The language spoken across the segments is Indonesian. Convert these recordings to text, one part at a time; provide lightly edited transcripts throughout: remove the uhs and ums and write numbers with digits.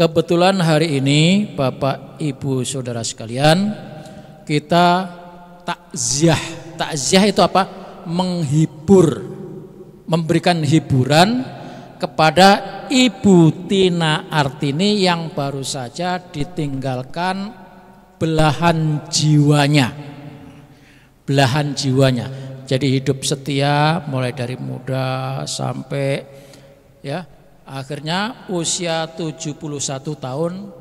Kebetulan hari ini Bapak Ibu Saudara sekalian, kita takziah. Takziah itu apa? Menghibur, memberikan hiburan kepada Ibu Tina Artini yang baru saja ditinggalkan belahan jiwanya. Belahan jiwanya. Jadi hidup setia mulai dari muda sampai akhirnya usia 71 tahun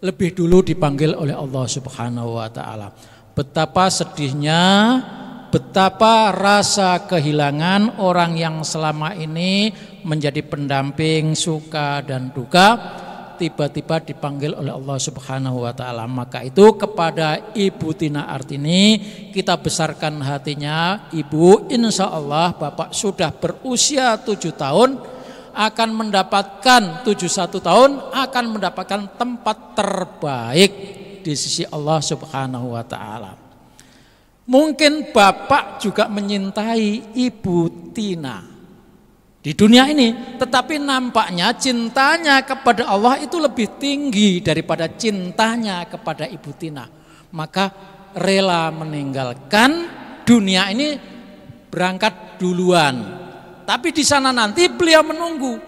lebih dulu dipanggil oleh Allah Subhanahu wa taala. Betapa sedihnya, betapa rasa kehilangan orang yang selama ini menjadi pendamping suka dan duka, tiba-tiba dipanggil oleh Allah Subhanahu wa taala. Maka itu kepada Ibu Tina Artini kita besarkan hatinya. Ibu, insya Allah Bapak sudah berusia 7 tahun, akan mendapatkan 71 tahun, akan mendapatkan tempat terbaik di sisi Allah Subhanahu wa taala. Mungkin Bapak juga menyintai Ibu Tina di dunia ini, tetapi nampaknya cintanya kepada Allah itu lebih tinggi daripada cintanya kepada Ibu Tina. Maka rela meninggalkan dunia ini, berangkat duluan. Tapi di sana nanti beliau menunggu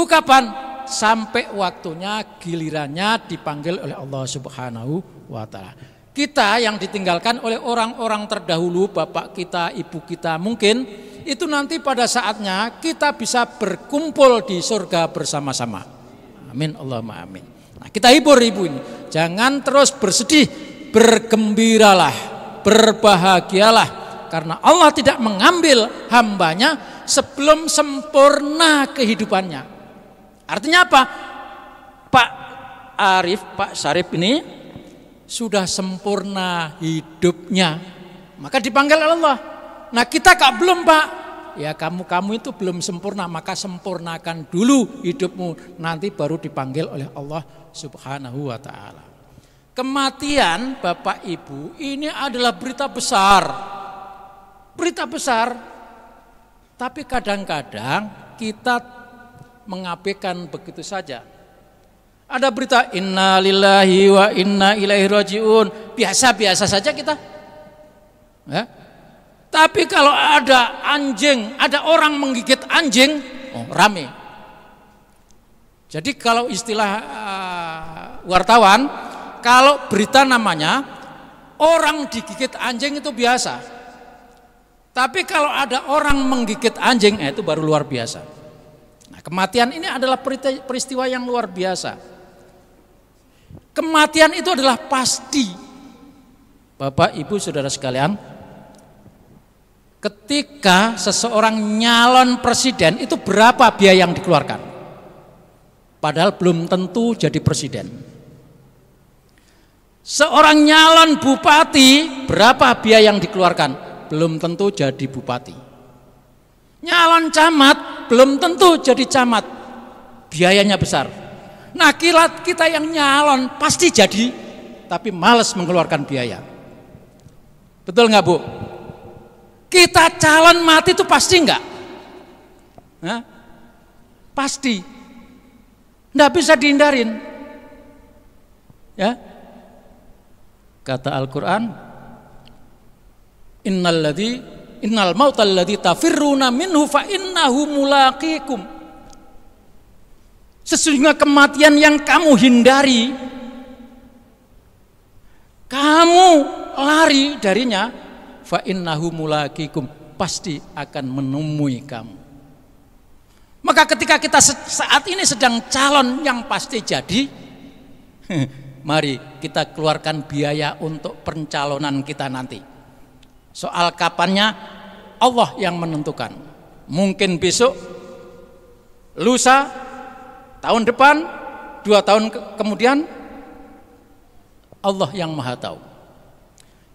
kapan? Sampai waktunya, gilirannya dipanggil oleh Allah Subhanahu wa taala. Kita yang ditinggalkan oleh orang-orang terdahulu, bapak kita, ibu kita, mungkin itu nanti pada saatnya kita bisa berkumpul di surga bersama-sama. Amin, Allahumma amin. Nah, kita hibur ibu ini. Jangan terus bersedih, bergembiralah, berbahagialah. Karena Allah tidak mengambil hambanya sebelum sempurna kehidupannya. Artinya apa? Pak Syarif ini sudah sempurna hidupnya, maka dipanggil Allah. Nah kita belum Pak. Ya kamu itu belum sempurna, maka sempurnakan dulu hidupmu, nanti baru dipanggil oleh Allah Subhanahu wa ta'ala. Kematian Bapak Ibu ini adalah berita besar. Berita besar, tapi kadang-kadang kita mengabaikan begitu saja. Ada berita inna lillahi wa inna ilaihi rajiun, biasa-biasa saja kita. Ya. Tapi kalau ada anjing, ada orang menggigit anjing, rame. Jadi kalau istilah wartawan, kalau berita namanya orang digigit anjing itu biasa. Tapi kalau ada orang menggigit anjing, itu baru luar biasa. Nah, kematian ini adalah peristiwa yang luar biasa. Kematian itu adalah pasti. Bapak, Ibu, Saudara sekalian, ketika seseorang nyalon presiden, itu berapa biaya yang dikeluarkan? Padahal belum tentu jadi presiden. Seorang nyalon bupati, berapa biaya yang dikeluarkan? Belum tentu jadi bupati. Nyalon camat belum tentu jadi camat, biayanya besar. Nah kita yang nyalon pasti jadi, tapi malas mengeluarkan biaya. Betul nggak Bu? Kita calon mati itu pasti nggak? Pasti, nggak bisa dihindarin. Ya, kata Al-Quran, innal mautal ladzi tafirruna minhu fa innahu mulaqikum. Sesungguhnya kematian yang kamu hindari, kamu lari darinya, fa innahu mulaqikum, pasti akan menemui kamu. Maka ketika kita saat ini sedang calon yang pasti jadi, mari kita keluarkan biaya untuk pencalonan kita nanti. Soal kapannya Allah yang menentukan. Mungkin besok, lusa, tahun depan, 2 tahun kemudian, Allah yang maha tahu.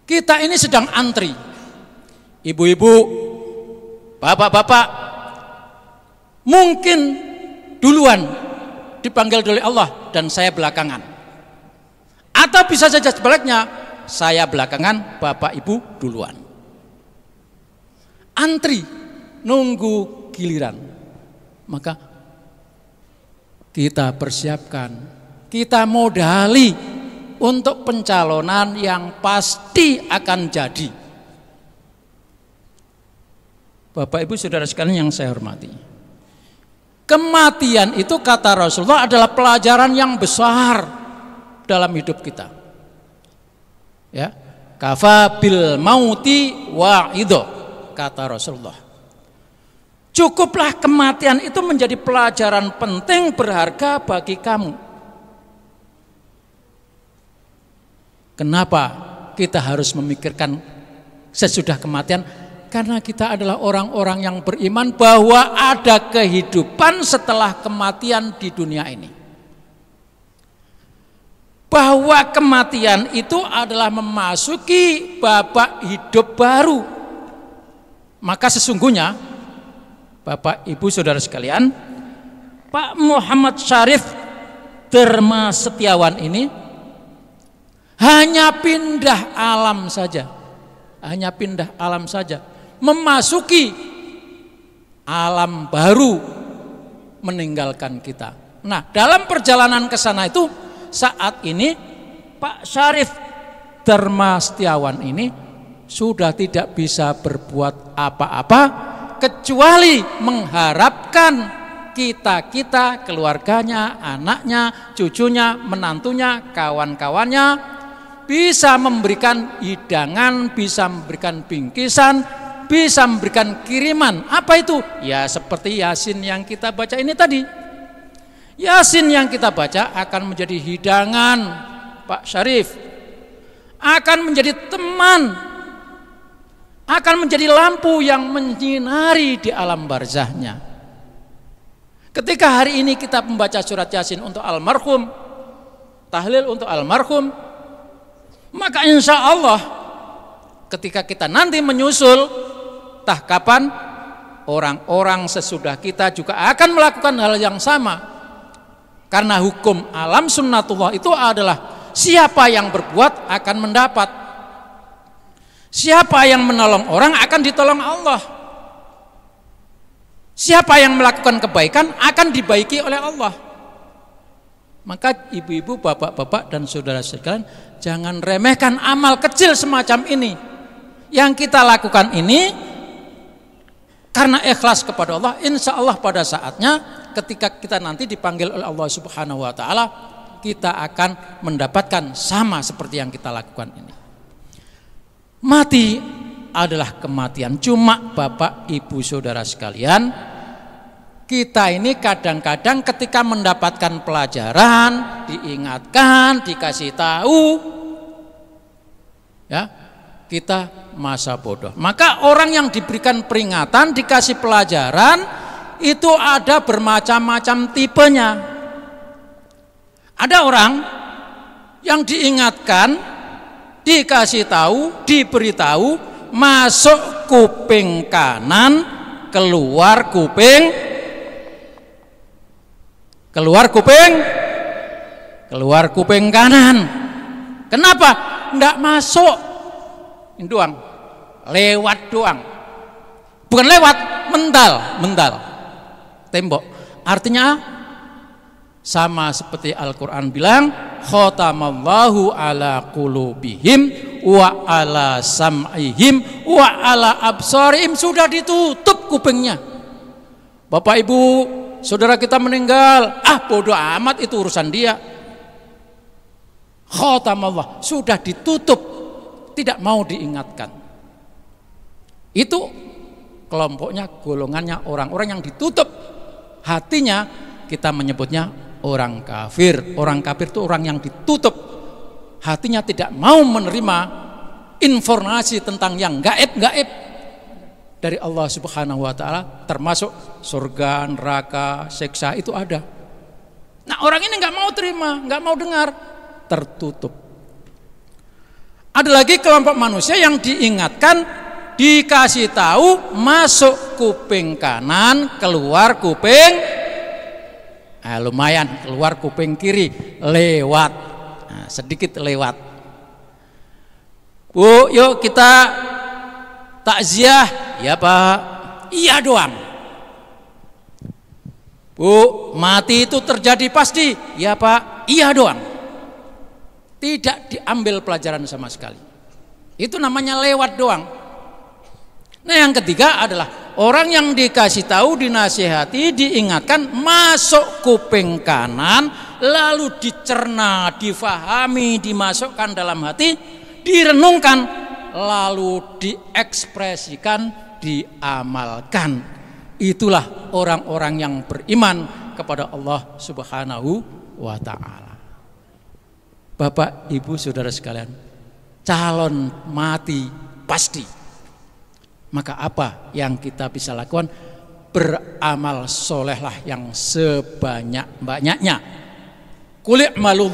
Kita ini sedang antri. Ibu-ibu, bapak-bapak, mungkin duluan dipanggil oleh Allah dan saya belakangan. Atau bisa saja sebaliknya, saya belakangan, bapak ibu duluan. Antri nunggu giliran. Maka kita persiapkan, kita modali untuk pencalonan yang pasti akan jadi. Bapak Ibu Saudara sekalian yang saya hormati, kematian itu kata Rasulullah adalah pelajaran yang besar dalam hidup kita. Ya, kafa bil mauti wa'idho, kata Rasulullah. Cukuplah kematian itu menjadi pelajaran penting berharga bagi kamu. Kenapa kita harus memikirkan sesudah kematian? Karena kita adalah orang-orang yang beriman bahwa ada kehidupan setelah kematian di dunia ini. Bahwa kematian itu adalah memasuki babak hidup baru. Maka sesungguhnya Bapak Ibu Saudara sekalian, Pak Muhammad Syarif Dharma Setiawan ini hanya pindah alam saja. Hanya pindah alam saja, memasuki alam baru, meninggalkan kita. Nah, dalam perjalanan ke sana itu saat ini Pak Syarif Dharma Setiawan ini sudah tidak bisa berbuat apa-apa kecuali mengharapkan kita-kita, keluarganya, anaknya, cucunya, menantunya, kawan-kawannya bisa memberikan hidangan, bisa memberikan bingkisan, bisa memberikan kiriman. Apa itu? Ya seperti Yasin yang kita baca ini tadi. Yasin yang kita baca akan menjadi hidangan Pak Syarif, akan menjadi teman, akan menjadi lampu yang menyinari di alam barzahnya. Ketika hari ini kita membaca surat Yasin untuk almarhum, tahlil untuk almarhum, maka insya Allah ketika kita nanti menyusul, tah kapan orang-orang sesudah kita juga akan melakukan hal yang sama. Karena hukum alam sunnatullah itu adalah siapa yang berbuat akan mendapat, siapa yang menolong orang akan ditolong Allah, siapa yang melakukan kebaikan akan dibaiki oleh Allah. Maka ibu-ibu, bapak-bapak dan saudara sekalian, jangan remehkan amal kecil semacam ini. Yang kita lakukan ini karena ikhlas kepada Allah. Insya Allah pada saatnya ketika kita nanti dipanggil oleh Allah Subhanahu wa Ta'ala, kita akan mendapatkan sama seperti yang kita lakukan ini. Mati adalah kematian. Cuma bapak ibu saudara sekalian, kita ini kadang-kadang ketika mendapatkan pelajaran, diingatkan, dikasih tahu, ya, kita masa bodoh. Maka orang yang diberikan peringatan, dikasih pelajaran, itu ada bermacam-macam tipenya. Ada orang yang diingatkan, dikasih tahu, diberitahu, masuk kuping kanan, keluar kuping kanan. Kenapa? Enggak masuk. Ini doang. Lewat doang. Bukan lewat, mental. Tembok. Artinya sama seperti Al-Qur'an bilang, khatamallahu ala qulubihim wa ala sam'ihim wa ala absarihim, sudah ditutup kupingnya. Bapak Ibu, saudara kita meninggal, bodoh amat itu urusan dia. Khatamallah, sudah ditutup, tidak mau diingatkan. Itu kelompoknya, golongannya orang-orang yang ditutup hatinya, kita menyebutnya orang kafir. Orang kafir itu orang yang ditutup hatinya, tidak mau menerima informasi tentang yang gaib-gaib dari Allah Subhanahu wa Ta'ala, termasuk surga, neraka, siksa, itu ada. Nah, orang ini nggak mau terima, nggak mau dengar, tertutup. Ada lagi kelompok manusia yang diingatkan, dikasih tahu, masuk kuping kanan, keluar kuping, lumayan, keluar kuping kiri, lewat, sedikit lewat. Bu, yuk kita takziah. Ya Pak, iya doang. Bu, mati itu terjadi pasti. Ya Pak, iya doang. Tidak diambil pelajaran sama sekali. Itu namanya lewat doang. Nah yang ketiga adalah orang yang dikasih tahu, dinasihati, diingatkan, masuk kuping kanan, lalu dicerna, difahami, dimasukkan dalam hati, direnungkan, lalu diekspresikan, diamalkan. Itulah orang-orang yang beriman kepada Allah Subhanahu wa ta'ala. Bapak, Ibu, Saudara sekalian, calon mati pasti. Maka apa yang kita bisa lakukan? Beramal solehlah yang sebanyak-banyaknya. Qul i'malu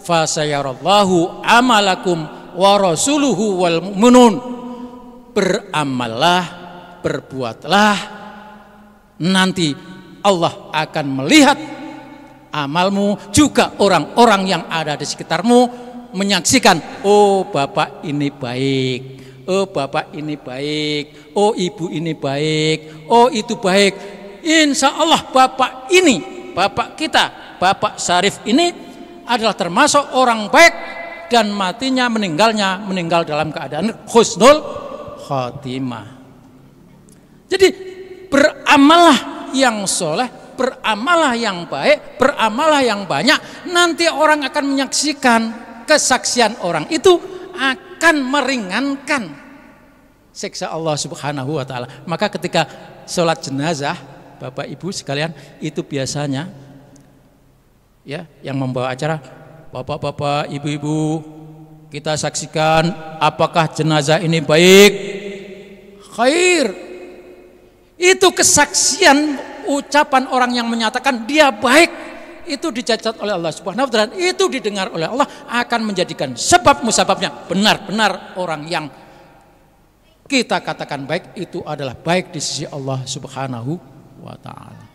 fasayarallahu amalakum wa rasuluhu wal mu'minun. Beramallah, berbuatlah, nanti Allah akan melihat amalmu, juga orang-orang yang ada di sekitarmu menyaksikan, oh bapak ini baik, oh bapak ini baik, oh ibu ini baik, oh itu baik. Insya Allah bapak ini, bapak kita, Bapak Syarif ini adalah termasuk orang baik, dan matinya, meninggal dalam keadaan husnul khotimah. Jadi beramallah yang soleh, beramallah yang baik, beramallah yang banyak. Nanti orang akan menyaksikan, kesaksian orang itu akan meringankan siksa Allah Subhanahu wa ta'ala. Maka ketika sholat jenazah, Bapak Ibu sekalian, itu biasanya ya yang membawa acara, bapak-bapak, ibu-ibu, kita saksikan apakah jenazah ini baik, khair. Itu kesaksian, ucapan orang yang menyatakan dia baik, itu dicatat oleh Allah Subhanahu wa ta'ala, itu didengar oleh Allah, akan menjadikan sebab musababnya benar-benar orang yang kita katakan baik itu adalah baik di sisi Allah Subhanahu wa ta'ala.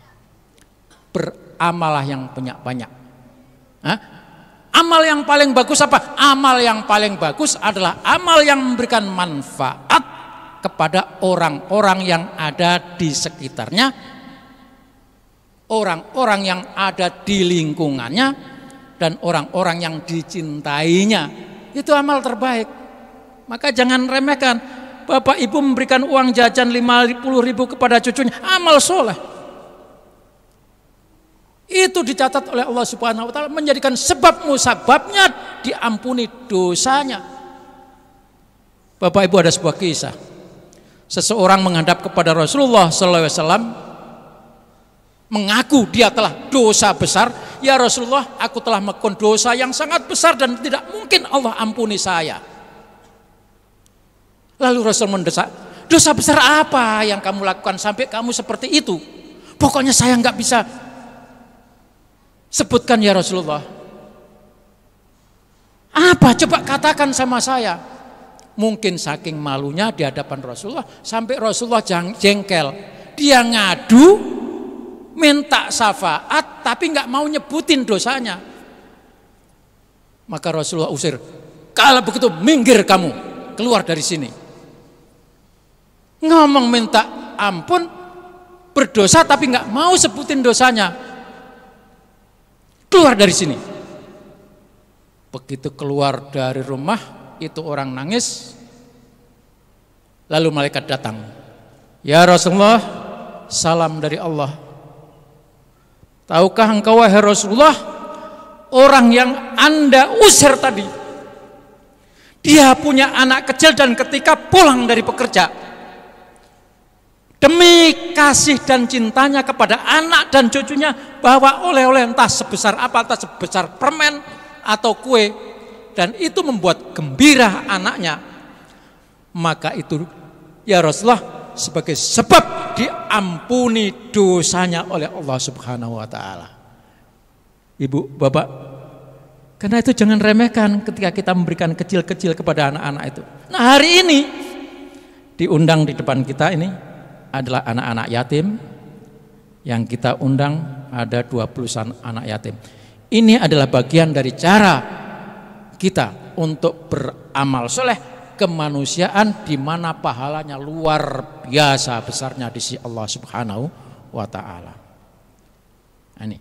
Beramalah yang banyak-banyak. Amal yang paling bagus apa? Amal yang paling bagus adalah amal yang memberikan manfaat kepada orang-orang yang ada di sekitarnya, orang-orang yang ada di lingkungannya, dan orang-orang yang dicintainya. Itu amal terbaik. Maka jangan remehkan. Bapak Ibu memberikan uang jajan 50.000 kepada cucunya, amal soleh. Itu dicatat oleh Allah Subhanahu wa ta'ala, menjadikan sebab musababnya diampuni dosanya. Bapak Ibu, ada sebuah kisah. Seseorang menghadap kepada Rasulullah SAW, mengaku dia telah dosa besar. Ya Rasulullah, aku telah melakukan dosa yang sangat besar dan tidak mungkin Allah ampuni saya. Lalu Rasul mendesak, dosa besar apa yang kamu lakukan sampai kamu seperti itu? Pokoknya saya nggak bisa sebutkan ya Rasulullah. Apa? Coba katakan sama saya. Mungkin saking malunya di hadapan Rasulullah, sampai Rasulullah jengkel. Dia ngadu, minta syafaat, tapi nggak mau nyebutin dosanya. Maka Rasulullah usir. Kalau begitu minggir kamu, keluar dari sini. Ngomong minta ampun, berdosa tapi nggak mau sebutin dosanya. Keluar dari sini. Begitu keluar dari rumah, itu orang nangis. Lalu malaikat datang. Ya Rasulullah, salam dari Allah. Tahukah engkau wahai Rasulullah, orang yang Anda usir tadi, dia punya anak kecil, dan ketika pulang dari bekerja, demi kasih dan cintanya kepada anak dan cucunya, bawa oleh-oleh entah sebesar apa, entah sebesar permen atau kue, dan itu membuat gembira anaknya. Maka itu ya Rasulullah sebagai sebab diampuni dosanya oleh Allah Subhanahu wa ta'ala. Ibu, bapak, karena itu jangan remehkan ketika kita memberikan kecil-kecil kepada anak-anak itu. Nah, hari ini diundang di depan kita ini adalah anak-anak yatim. Yang kita undang ada 20 anak yatim. Ini adalah bagian dari cara kita untuk beramal soleh kemanusiaan, di mana pahalanya luar biasa besarnya di sisi Allah Subhanahu wa ta'ala. Ini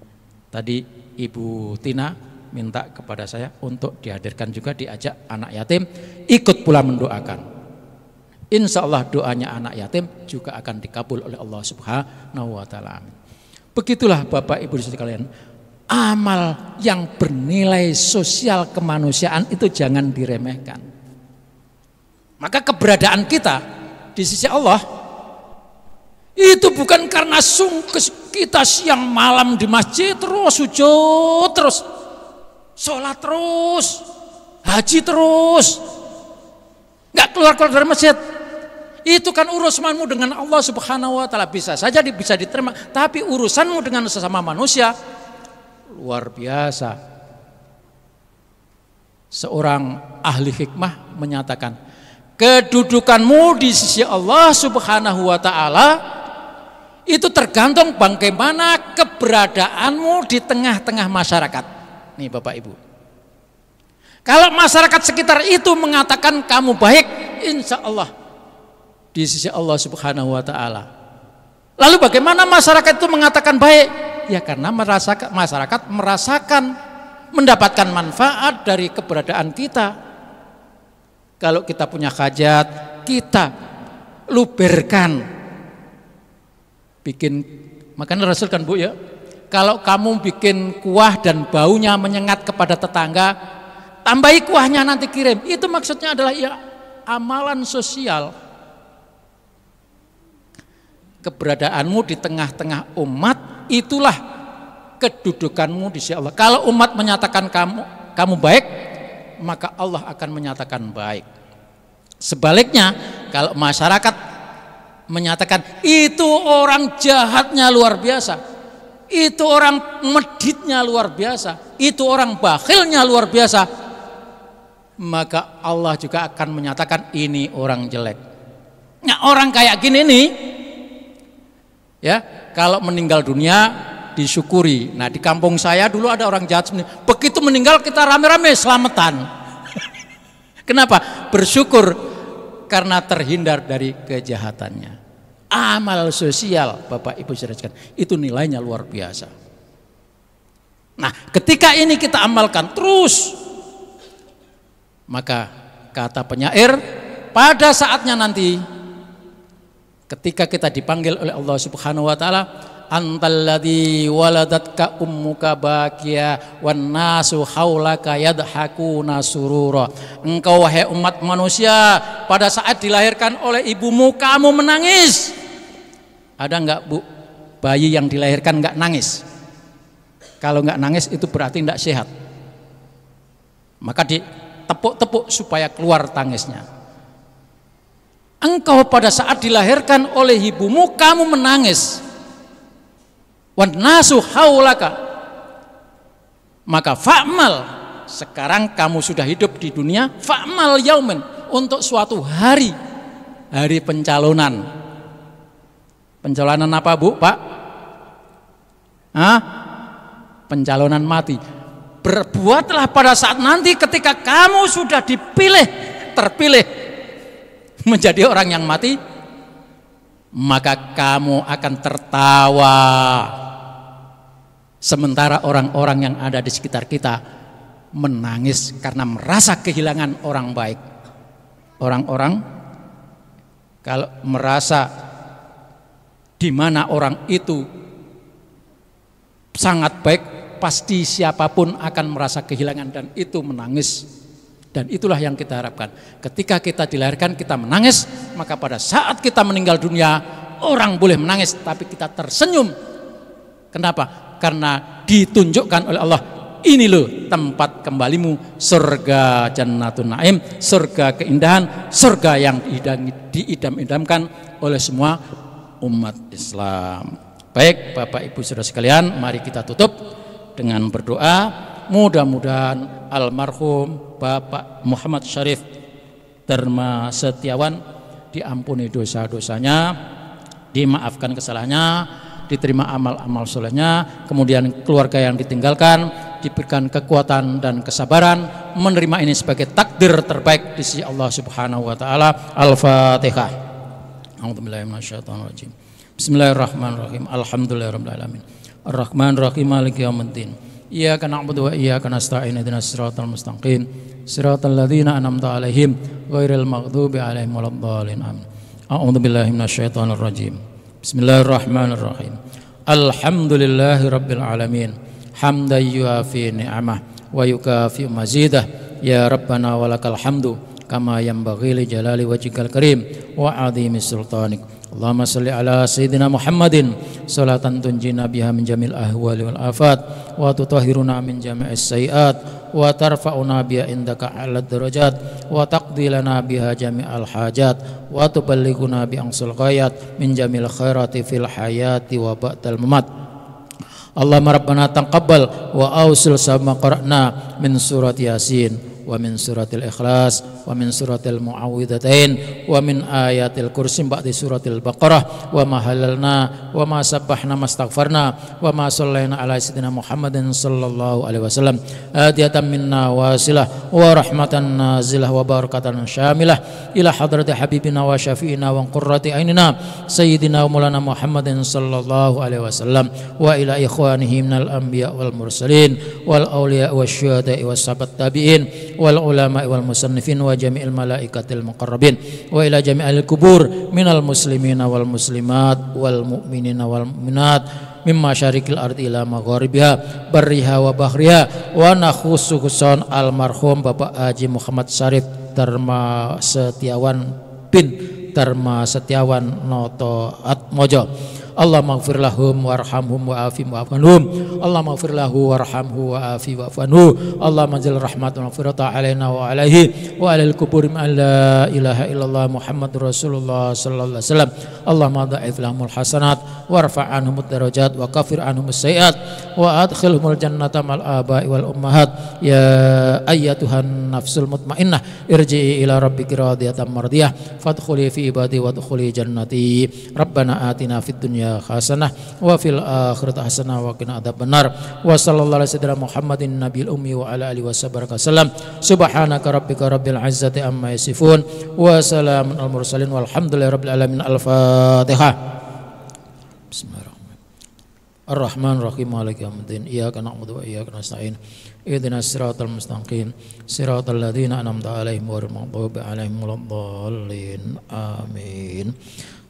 tadi Ibu Tina minta kepada saya untuk dihadirkan juga, diajak anak yatim ikut pula mendoakan. Insya Allah doanya anak yatim juga akan dikabul oleh Allah Subhanahu wa Ta'ala. Begitulah Bapak Ibu sekalian, amal yang bernilai sosial kemanusiaan itu jangan diremehkan. Maka keberadaan kita di sisi Allah itu bukan karena sungguh kita siang malam di masjid terus, sujud terus, sholat terus, haji terus, nggak keluar dari masjid. Itu kan urusanmu dengan Allah Subhanahu wa Ta'ala, bisa saja bisa diterima, tapi urusanmu dengan sesama manusia luar biasa. Seorang ahli hikmah menyatakan, kedudukanmu di sisi Allah Subhanahu wa Ta'ala itu tergantung bagaimana keberadaanmu di tengah-tengah masyarakat. Nih Bapak Ibu, kalau masyarakat sekitar itu mengatakan kamu baik, insya Allah di sisi Allah Subhanahu wa Ta'ala. Lalu bagaimana masyarakat itu mengatakan baik? Ya karena masyarakat merasakan mendapatkan manfaat dari keberadaan kita. Kalau kita punya hajat, kita luberkan, bikin, makanya Rasul kan Bu ya, kalau kamu bikin kuah dan baunya menyengat kepada tetangga, tambahi kuahnya nanti kirim. Itu maksudnya adalah ya amalan sosial. Keberadaanmu di tengah-tengah umat, itulah kedudukanmu di sisi Allah. Kalau umat menyatakan kamu baik, maka Allah akan menyatakan baik. Sebaliknya, kalau masyarakat menyatakan itu orang jahatnya luar biasa, itu orang meditnya luar biasa, itu orang bakhilnya luar biasa, maka Allah juga akan menyatakan ini orang jelek. Nah, orang kayak gini nih, ya, kalau meninggal dunia disyukuri. Nah, di kampung saya dulu ada orang jahat, begitu meninggal kita rame-rame selamatan. Kenapa? Bersyukur karena terhindar dari kejahatannya. Amal sosial Bapak Ibu saudara, itu nilainya luar biasa. Nah, ketika ini kita amalkan terus, maka kata penyair, pada saatnya nanti ketika kita dipanggil oleh Allah Subhanahu wa Ta'ala, antalladzi waladatka ummuka bakia wan nasu haulaka yadhakuna surura. Engkau wahai umat manusia, pada saat dilahirkan oleh ibumu kamu menangis. Ada enggak Bu bayi yang dilahirkan enggak nangis? Kalau enggak nangis itu berarti enggak sehat. Maka ditepuk-tepuk supaya keluar tangisnya. Engkau pada saat dilahirkan oleh ibumu kamu menangis. Wan nasu haulaka, maka fa'mal, sekarang kamu sudah hidup di dunia, fa'mal yaumin, untuk suatu hari pencalonan. Pencalonan apa Bu, Pak? Pencalonan mati. Berbuatlah pada saat nanti ketika kamu sudah terpilih menjadi orang yang mati, maka kamu akan tertawa. Sementara orang-orang yang ada di sekitar kita menangis karena merasa kehilangan orang baik. Orang-orang kalau merasa di mana orang itu sangat baik, pasti siapapun akan merasa kehilangan dan itu menangis. Dan itulah yang kita harapkan. Ketika kita dilahirkan kita menangis, maka pada saat kita meninggal dunia orang boleh menangis tapi kita tersenyum. Kenapa? Karena ditunjukkan oleh Allah, ini loh tempat kembalimu, surga Jannatun Naim, surga keindahan, surga yang diidam-idamkan oleh semua umat Islam. Baik Bapak Ibu Saudara sekalian, mari kita tutup dengan berdoa. Mudah-mudahan almarhum Bapak Muhammad Syarif Dharma Setiawan diampuni dosa-dosanya, dimaafkan kesalahannya, diterima amal-amal solehnya, kemudian keluarga yang ditinggalkan diberikan kekuatan dan kesabaran menerima ini sebagai takdir terbaik di sisi Allah Subhanahu wa Ta'ala. Al-Fatihah. A'udzubillahi minasyaitonir rajim. Bismillahirrahmanirrahim. Alhamdulillahirabbil alamin. Ar-Rahmanir Rahim Maliki Yaumiddin. Iyyaka na'budu wa iyyaka nasta'in ihdinas siratal mustaqim siratal ladzina an'amta 'alaihim ghairil maghdubi 'alaihim waladdallin. Amin. A'udzu billahi minasyaitonir rajim. Bismillahirrahmanirrahim. Alhamdulillahi rabbil alamin. Hamdan yuafi ni'amah wa yukafi mazidah. Ya Rabbana walakal hamdu kama yanbaghi li jalali wajhikal karim wa 'azimi sultanik. Allahumma salli ala sayyidina Muhammadin salatan tunjina biha min jamil ahwali wal afat wa tutahhiruna min jami'is sayiat wa tarfa'una biha indaka 'alad darajat wa taqdi lana biha jami'al hajat wa tuballighuna bi aqsal ghayat min jamil khairati fil hayati wa ba'dal mamat. Allahumma rabbana taqabbal wa awsil sama qara'na min surat Yasin wa min suratil ikhlas wa min suratil muawwidhatain wa min ayatil kursi ba'di suratil baqarah wa ma halalna wa ma sabbahna mastaghfarna wa ma sallaina ala sayyidina Muhammadin sallallahu alaihi wasallam hadiyatan minna wasilah wa rahmatan nazilah wa barakatan syamilah ila hadrati habibina wa syafi'ina wa qurrati ainina sayyidina wa maulana Muhammadin sallallahu alaihi wasallam wa ila ikhwanihi minal anbiya wal mursalin wal awliya wasyuhada'i was sahabat tabi'in wal ulama wal musannifin wa jami'il malaikatil muqarrabin wa ila jami'il kubur minal muslimina wal muslimat wal mu'minina wal mu'minat mimma syarikil ardi ila magharibiha barriha wa bahriha wa nakhusu khususan almarhum Bapak Haji Muhammad Syarif Dharma Setiawan bin Dharma Setiawan Noto Atmojo. Allah maghfir lahum warhamhum wa'afim wa'afanhum. Allah maghfir lahu warhamhu wa'afi wa'afanhu. Allah manzil rahmat wa maghfirata alaina wa alaihi wa alal kubur man la ilaha illallah Muhammadur Rasulullah sallallahu alaihi wasallam. Allah madha'if lahumul hasanat warfa' anhumud darajat wa kafir anhumus sayiat wa adkhilhumul jannata mal aba'i wal ummahat. Ya ayyatuhan nafsul mutmainnah irji'i ila rabbiki radiyatan mardiyah fadkhuli fi ibadi wadkhuli jannati. Rabbana atina fid dunya hasanah wa fil akhirati hasanah wa qina adzabannar. Wa sallallahu alaihi wasallam Muhammadin nabiyil ummi wa ala alihi wasallam. Subhanaka rabbika rabbil izzati amma yasifun wa salamun al mursalin walhamdulillahi rabbil alamin. Al-Fatihah. Bismillahirrahmanirrahim. Ar-Rahmanir Rahim Maliki Yaumiddin. Iyyaka na'budu wa iyyaka nasta'in ihdinas siratal mustaqim siratal ladzina an'amta 'alaihim ghairil maghdubi 'alaihim waladdallin. Amin.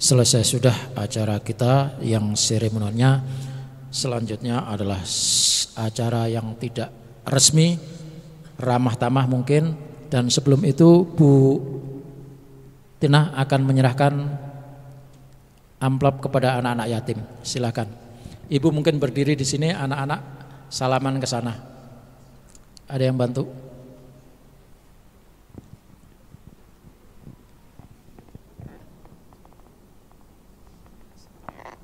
Selesai sudah acara kita yang seremonialnya. Selanjutnya adalah acara yang tidak resmi, ramah tamah mungkin. Dan sebelum itu Bu Tina akan menyerahkan amplop kepada anak-anak yatim. Silakan. Ibu mungkin berdiri di sini, anak-anak salaman ke sana. Ada yang bantu?